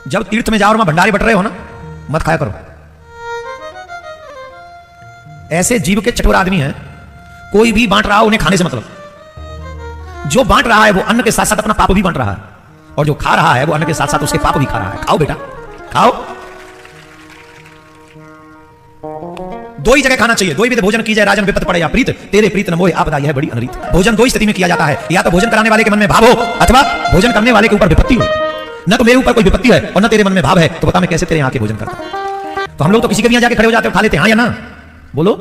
जब तीर्थ में जाओ और वहां भंडारे बट रहे हो ना, मत खाया करो। ऐसे जीव के चटोर आदमी हैं, कोई भी बांट रहा हो उन्हें खाने से मतलब। जो बांट रहा है वो अन्न के साथ साथ अपना पाप भी बांट रहा है, और जो खा रहा है वो अन्न के साथ साथ उसके पाप भी खा रहा है। खाओ बेटा, खाओ। दो ही जगह खाना चाहिए। दो ही विध भोजन की जाए, राजन विपत पड़े या प्रीत, तेरे प्रीत न मोहे आपदा यह बड़ी अनरीत। भोजन दो ही स्थिति में किया जाता है, या तो भोजन कराने वाले के मन में भाव हो, अथवा भोजन करने वाले के ऊपर विपत्ति हो। न तो मेरे ऊपर कोई विपत्ति है और न तेरे मन में भाव है, तो बता मैं कैसे तेरे यहाँ के भोजन करता। तो हम लोग तो किसी के भी यहाँ जाके खड़े हो जाते हो, खा लेते हैं, हाँ या ना बोलो।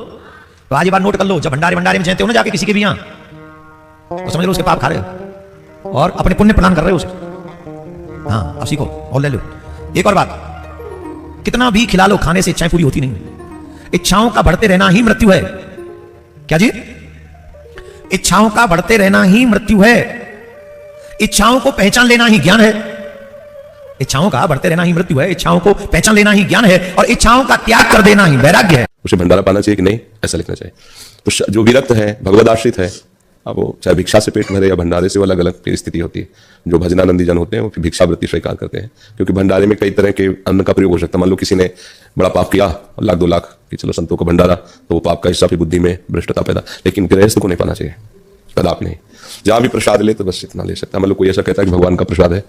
तो आज ये बात नोट कर लो, जब भंडारे भंडारे में जैते हो ना जाके किसी के भी यहाँ, तो समझ लो उसके पाप खा रहे हो और अपने पुण्य प्रदान कर रहे हो उसे। हाँ, अब सीखो और ले लो। एक और बात, कितना भी खिला लो, खाने से इच्छाएं पूरी होती नहीं। इच्छाओं का बढ़ते रहना ही मृत्यु है। क्या जी? इच्छाओं का बढ़ते रहना ही मृत्यु है। इच्छाओं को पहचान लेना ही ज्ञान है। इच्छाओं का बढ़ते रहना ही मृत्यु है, इच्छाओं को पहचान लेना ही ज्ञान है, और इच्छाओं का त्याग कर देना ही वैराग्य है। उसे भंडारा पाना चाहिए कि नहीं, ऐसा लिखना चाहिए। तो जो विरक्त है, भगवद आश्रित है, अब वो चाहे भिक्षा से पेट भरे या भंडारे से, वो अलग अलग स्थिति होती है। जो भजनानंदी जन होते हैं वो भिक्षा वृत्ति स्वीकार करते हैं, क्योंकि भंडारे में कई तरह के अन्न का प्रयोग हो सकता है। मान लो किसी ने बड़ा पाप किया, लाख 2 लाख कि चलो संतों का भंडारा, तो वो पाप का हिस्सा फिर बुद्धि में भ्रष्टता पैदा। लेकिन गृहस्थ को नहीं पाना चाहिए, कदापि नहीं। जहां भी प्रसाद ले तो बस इतना ले सकता है। मतलब कोई ऐसा कहता है कि भगवान का प्रसाद है,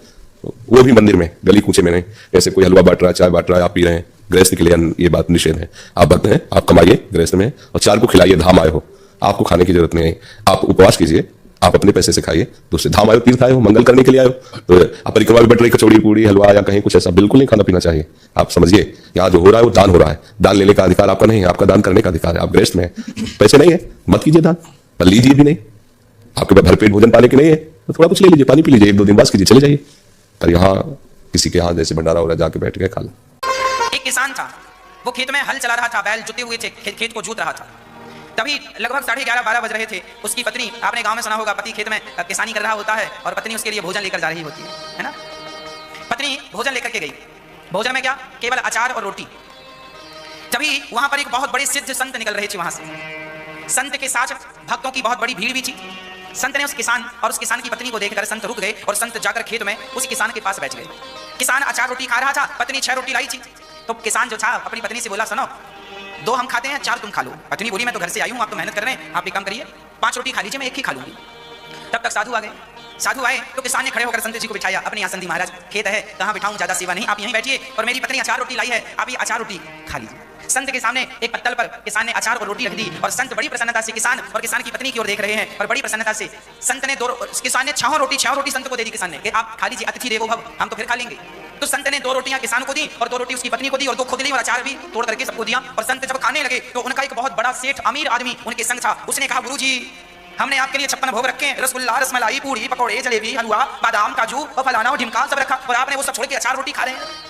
तो वो भी मंदिर में, गली कूचे में नहीं। जैसे कोई हलवा बांट रहा है, चाय बांट रहा है, आप पी रहे हैं, गृहस्थ के लिए ये बात निषेध है। आप भक्त हैं, आप कमाइए गृहस्थ में और 4 को खिलाइए। धाम आए हो, आपको खाने की जरूरत नहीं है। आप उपवास कीजिए, आप अपने पैसे से खाइए। दूसरे धाम आयो, तीर्थ आए हो, मंगल करने के लिए आयो, तो आप परिक्रमा में बट रही कचौड़ी पूड़ी हलवा या कहीं कुछ ऐसा बिल्कुल नहीं खाना पीना चाहिए। आप समझिए, यहाँ जो हो रहा है वो दान हो रहा है। दान लेने का अधिकार आपका नहीं है, आपका दान करने का अधिकार है। आप गृहस्थ में पैसे नहीं है, मत कीजिए दान, पर लीजिए भी नहीं। आपके पास भरपेट भोजन पाने के नहीं है तो थोड़ा कुछ ले लीजिए, पानी पी लीजिए, 1-2 दिन बाद कीजिए, चले जाइए। पर यहाँ किसी के यहाँ जैसे भंडारा हो रहा है, जाके बैठ गए खा लो। एक किसान था, वो खेत में हल चला रहा था, बैल जुते हुए थे, खेत को जोत रहा था। तभी लगभग 11:30-12 बज रहे थे। उसकी पत्नी, आपने गांव में सुना होगा, पति खेत में किसानी कर रहा होता है और पत्नी उसके लिए भोजन लेकर जा रही होती है ना। पत्नी भोजन लेकर के गई। भोजन में क्या? केवल अचार और रोटी। तभी वहां पर एक बहुत बड़े सिद्ध संत निकल रहे थे वहां से। संत के साथ भक्तों की बहुत बड़ी भीड़ भी थी। संत ने उस किसान और उस किसान की पत्नी को देखकर संत रुक गए और संत जाकर खेत में उस किसान के पास बैठ गए। किसान अचार रोटी खा रहा था, पत्नी 6 रोटी लाई थी। तो किसान जो था अपनी पत्नी से बोला, सुनो, 2 हम खाते हैं, 4 तुम खा लो। पत्नी बोली, मैं तो घर से आई हूँ, आप तो मेहनत कर रहे हैं, आप एक काम करिए, 5 रोटी खा लीजिए, मैं 1 ही खा लूंगी। तब तक साधु आ गए। साधु आए तो किसान ने खड़े होकर संत जी को बिठाया अपनी आसन दी। महाराज, खेत है, कहाँ बिठाऊं, ज्यादा सेवा नहीं, आप यहीं बैठिए, और मेरी पत्नी अचार रोटी लाई है, आप ये अचार रोटी खा लीजिए। संत के सामने एक पत्तल पर किसान ने अचार और रोटी रख दी, और संत बड़ी प्रसन्नता से किसान और किसान की पत्नी की ओर देख रहे हैं, और बड़ी प्रसन्नता से संत ने किसान ने 6 रोटी संत को दे दी। किसान ने, आप खा लीजिए, अतिथि देवो भव, हम तो फिर खा लेंगे। तो संत ने 2 रोटियां किसान को दी और 2 रोटी उसकी पत्नी को दी और 2 खुद ली और अचार भी तोड़ करके सबको दिया। और संत जब खाने लगे तो उनका एक बहुत बड़ा सेठ अमीर आदमी उनके संग था। उसने कहा, गुरुजी, हमने आपके लिए 56 भोग रखे, रसगुल्ला, रसमलाई, पूरी, पकौड़े, जलेबी, हलवा, बादाम, काजू और फलाना और ढिमका सब रखा, और आपने वो सब छोड़ के अचार रोटी खा रहे हैं।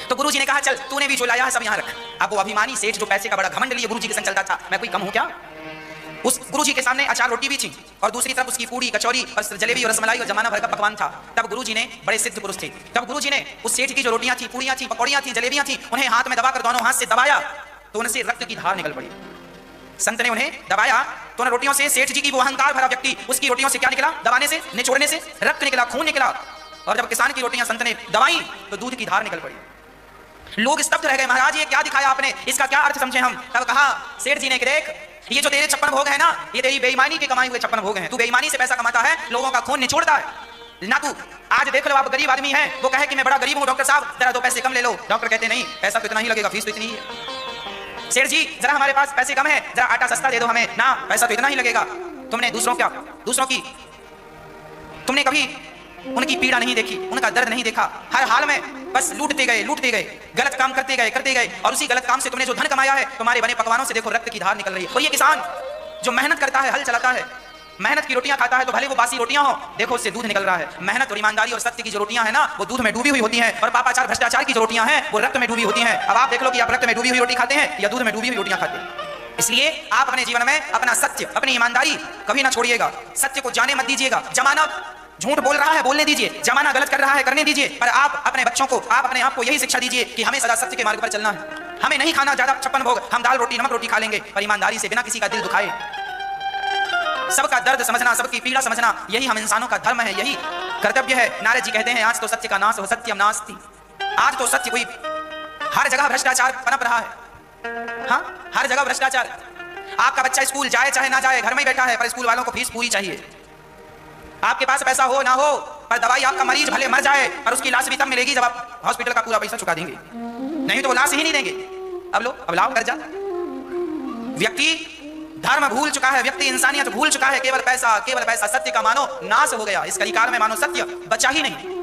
तो गुरुजी ने कहा, चल, तूने भी जो लाया है सब यहाँ रख। अब वो अभिमानी सेठ जो पैसे का बड़ा घमंड लिए गुरुजी के संग चलता था, मैं कोई कम हूं क्या? उस गुरुजी के सामने अचार रोटी भी थी और दूसरी तरफ उसकी पूरी, कचौरी और जलेबी और रसमलाई और जमाना भर का पकवान था। तब गुरुजी ने, बड़े सिद्ध पुरुष थे, तब गुरुजी ने उस सेठ की जो रोटियां थी, पूरियां थी, पकौड़ियां थी, जलेबियां थी, उन्हें हाथ में दबाकर दोनों हाथ से दबाया तो उनसे रक्त की धार निकल पड़ी। संत ने उन्हें दबाया तो उन रोटियों से सेठ जी की वो अहंकार भरा व्यक्ति, उसकी रोटियों से क्या निकला? दबाने से, निचोड़ने से रक्त निकला, खून निकला। और जब किसान की रोटियां संत ने दबाई तो दूध की धार निकल पड़ी। लोग स्तब्ध रह गए, महाराज ये क्या दिखाया आपने, इसका क्या अर्थ समझे हम? तब कहा सेठ जी ने कि देख, ये जो तेरे 56 भोग है ना, ये तेरी बेईमानी के कमाए हुए 56 भोग हैं। तू बेईमानी से पैसा कमाता है, लोगों का खून निचोड़ता है ना। तू आज देख लो, आप गरीब आदमी हैं, वो कहे कि मैं बड़ा गरीब हूं, डॉक्टर साहब जरा 2 पैसे कम ले लो। डॉक्टर कहते नहीं, पैसा तो इतना ही लगेगा, फीस तो इतनी ही है। सेठ जी, जरा हमारे पास पैसे कम है, जरा आटा सस्ता दे दो हमें ना, पैसा तो इतना ही लगेगा। तुमने तुमने कभी उनकी पीड़ा नहीं देखी, उनका दर्द नहीं देखा। हर हाल में बस लूटते गए, गलत काम करते गए, और उसी गलत काम से तुमने जो धन कमाया है, तुम्हारे बने पकवानों से देखो रक्त की धार निकल रही है। और ये किसान जो मेहनत करता है, हल चलाता है, मेहनत की रोटियां खाता है, तो भले वो बासी रोटियां हो, देखो उससे दूध निकल रहा है। मेहनत और ईमानदारी और सत्य की जो रोटियां है ना, वो दूध में डूबी हुई होती हैं, और पापाचार भ्रष्टाचार की जो रोटियां हैं, वो रक्त में डूबी होती हैं। अब आप देख लो कि आप रक्त में डूबी हुई रोटी खाते हैं या दूध में डूबी हुई रोटियां खाते हैं। इसलिए आप अपने जीवन में अपना सत्य, अपनी ईमानदारी कभी ना छोड़िएगा। सत्य को जाने मत दीजिएगा। जमाना झूठ बोल रहा है, बोलने दीजिए। जमाना गलत कर रहा है, करने दीजिए। पर आप अपने बच्चों को, आप अपने आप को यही शिक्षा दीजिए कि हमें सदा सत्य के मार्ग पर चलना है। हमें नहीं खाना ज्यादा 56 भोग, हम दाल रोटी, नमक रोटी खा लेंगे, पर ईमानदारी से, बिना किसी का दिल दुखाए। सबका दर्द समझना, सबकी पीड़ा समझना, यही हम इंसानों का धर्म है, यही कर्तव्य है। नारद जी कहते हैं, आज तो सत्य का नाश हो, सत्यम नास्ति। आज तो सत्य कोई हर जगह भ्रष्टाचार पनप रहा है। हाँ, हर जगह भ्रष्टाचार। आपका बच्चा स्कूल जाए चाहे ना जाए, घर में ही बैठा है, पर स्कूल वालों को फीस पूरी चाहिए। आपके पास पैसा हो ना हो, पर दवाई आपका मरीज भले मर जाए, पर उसकी लाश भी तब मिलेगी जब आप हॉस्पिटल का पूरा पैसा चुका देंगे, नहीं तो वो लाश ही नहीं देंगे। अब लाओ कर्जा। व्यक्ति धर्म भूल चुका है, व्यक्ति इंसानियत भूल चुका है, केवल पैसा, केवल पैसा। सत्य का मानो नाश हो गया। इस कलिकाल में मानो सत्य बचा ही नहीं।